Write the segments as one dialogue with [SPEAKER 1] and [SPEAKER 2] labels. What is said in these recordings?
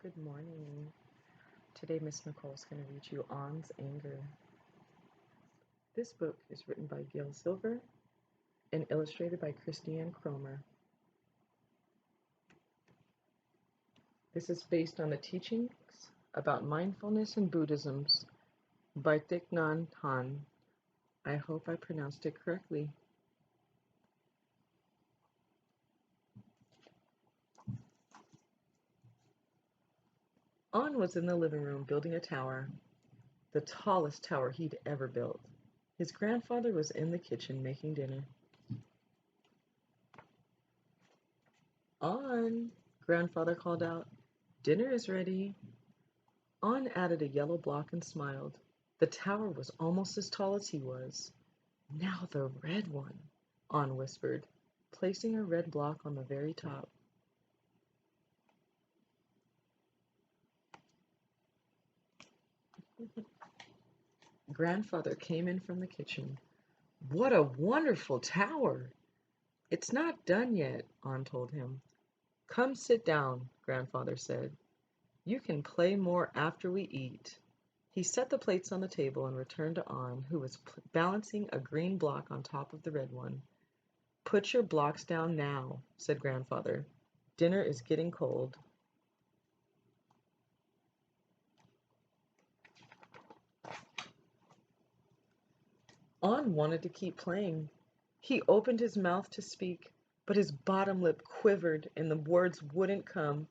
[SPEAKER 1] Good morning. Today, Miss Nicole is going to read you An's Anger. This book is written by Gail Silver and illustrated by Christiane Cromer. This is based on the teachings about mindfulness and Buddhisms by Thich Nhat Hanh. I hope I pronounced it correctly. An was in the living room building a tower, the tallest tower he'd ever built. His grandfather was in the kitchen making dinner. An, grandfather called out, "Dinner is ready." An added a yellow block and smiled. The tower was almost as tall as he was. "Now the red one," An whispered, placing a red block on the very top. Grandfather came in from the kitchen. "What a wonderful tower!" "It's not done yet," An told him. "Come sit down," Grandfather said. "You can play more after we eat." He set the plates on the table and returned to An, who was balancing a green block on top of the red one. "Put your blocks down now," said Grandfather. "Dinner is getting cold." An wanted to keep playing. He opened his mouth to speak, but his bottom lip quivered and the words wouldn't come.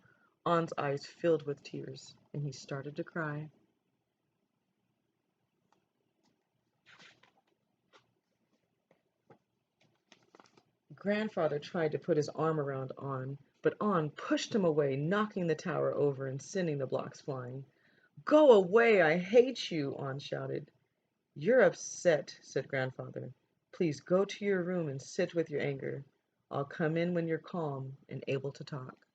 [SPEAKER 1] An's eyes filled with tears, and he started to cry. Grandfather tried to put his arm around An, but An pushed him away, knocking the tower over and sending the blocks flying. "Go away, I hate you," An shouted. "You're upset," said Grandfather. "Please go to your room and sit with your anger. I'll come in when you're calm and able to talk."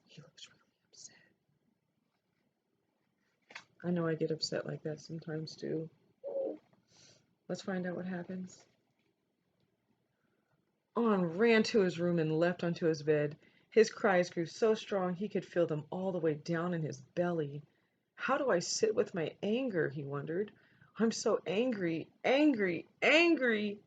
[SPEAKER 1] He looks really upset. I know I get upset like that sometimes too. Let's find out what happens. An ran to his room and leapt onto his bed. His cries grew so strong he could feel them all the way down in his belly. "How do I sit with my anger?" he wondered. "I'm so angry, angry, angry."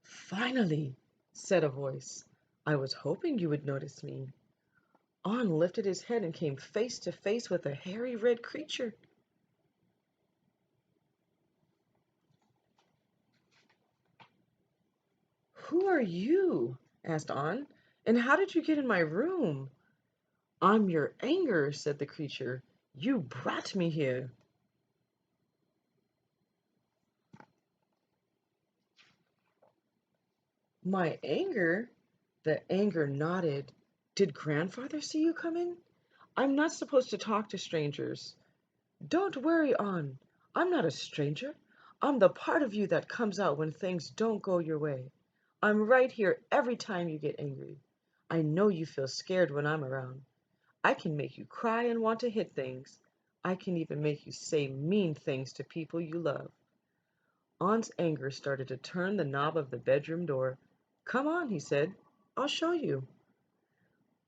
[SPEAKER 1] "Finally," said a voice. "I was hoping you would notice me." An lifted his head and came face to face with a hairy red creature. "Who are you?" asked An, "and how did you get in my room?" "I'm your anger," said the creature. "You brought me here." "My anger?" The anger nodded. "Did Grandfather see you come in? I'm not supposed to talk to strangers." "Don't worry, An. I'm not a stranger. I'm the part of you that comes out when things don't go your way. I'm right here every time you get angry. I know you feel scared when I'm around. I can make you cry and want to hit things. I can even make you say mean things to people you love." An's anger started to turn the knob of the bedroom door. "Come on," he said. "I'll show you."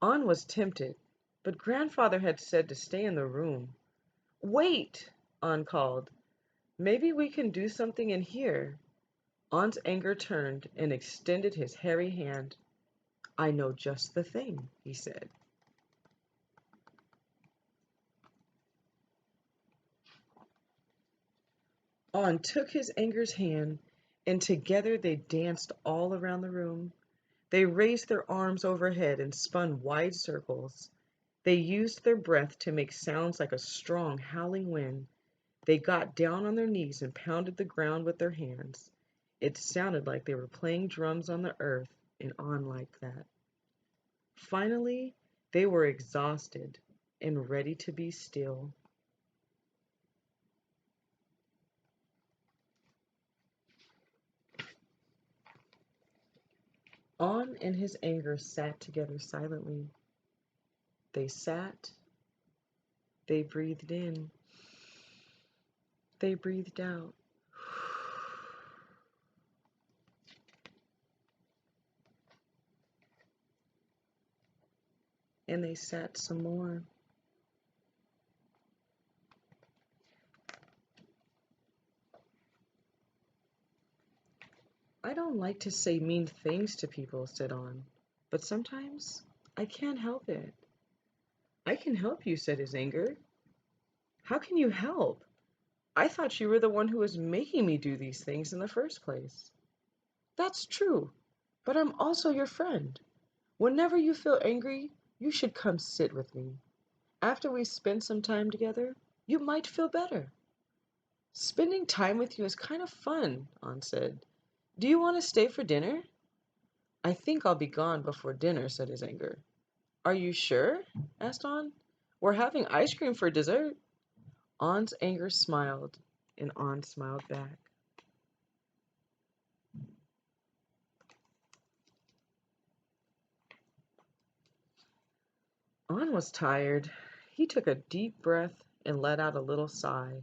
[SPEAKER 1] An was tempted, but Grandfather had said to stay in the room. "Wait," An called. "Maybe we can do something in here." An's anger turned and extended his hairy hand. "I know just the thing," he said. An took his anger's hand, and together they danced all around the room. They raised their arms overhead and spun wide circles. They used their breath to make sounds like a strong, howling wind. They got down on their knees and pounded the ground with their hands. It sounded like they were playing drums on the earth, and An liked that. Finally, they were exhausted and ready to be still. An and his anger sat together silently. They sat, they breathed in, they breathed out. and they sat some more. I don't like to say mean things to people, said On, but sometimes I can't help it. I can help you, said his anger. How can you help? I thought you were the one who was making me do these things in the first place. That's true, but I'm also your friend. Whenever you feel angry, you should come sit with me. After we spend some time together, you might feel better. Spending time with you is kind of fun, On said. Do you want to stay for dinner? I think I'll be gone before dinner, said his anger. Are you sure? Asked On. We're having ice cream for dessert. On's anger smiled, and On smiled back. On was tired. He took a deep breath and let out a little sigh.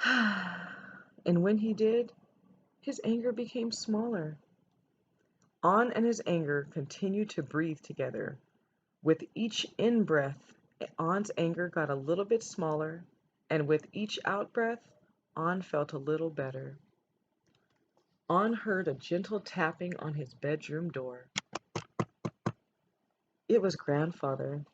[SPEAKER 1] And when he did, his anger became smaller. On and his anger continued to breathe together. With each in breath, On's anger got a little bit smaller, and with each out breath, On felt a little better. On heard a gentle tapping on his bedroom door. It was Grandfather.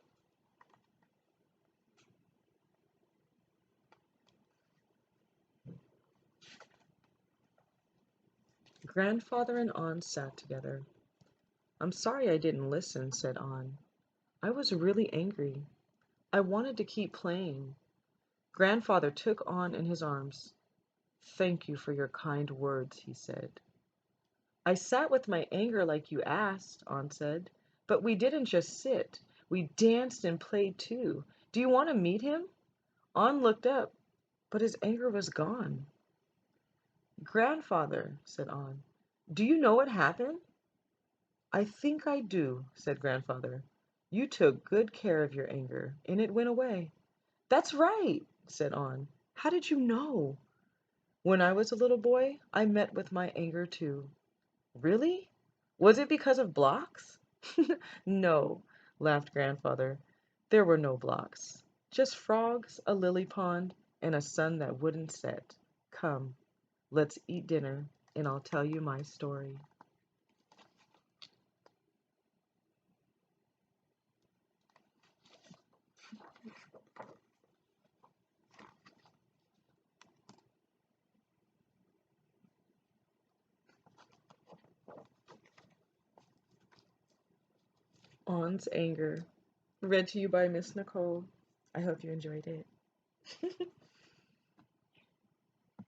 [SPEAKER 1] Grandfather and On sat together. I'm sorry I didn't listen, said On. I was really angry. I wanted to keep playing. Grandfather took On in his arms. Thank you for your kind words, he said. I sat with my anger like you asked, On said. But we didn't just sit. We danced and played too. Do you want to meet him? On looked up, but his anger was gone. Grandfather, said On, do you know what happened? I think I do, said Grandfather. You took good care of your anger, and it went away. That's right, said On. How did you know? When I was a little boy, I met with my anger too. Really? Was it because of blocks? No, laughed Grandfather. There were no blocks. Just frogs, a lily pond, and a sun that wouldn't set. Come, let's eat dinner, and I'll tell you my story. On's Anger, read to you by Miss Nicole. I hope you enjoyed it.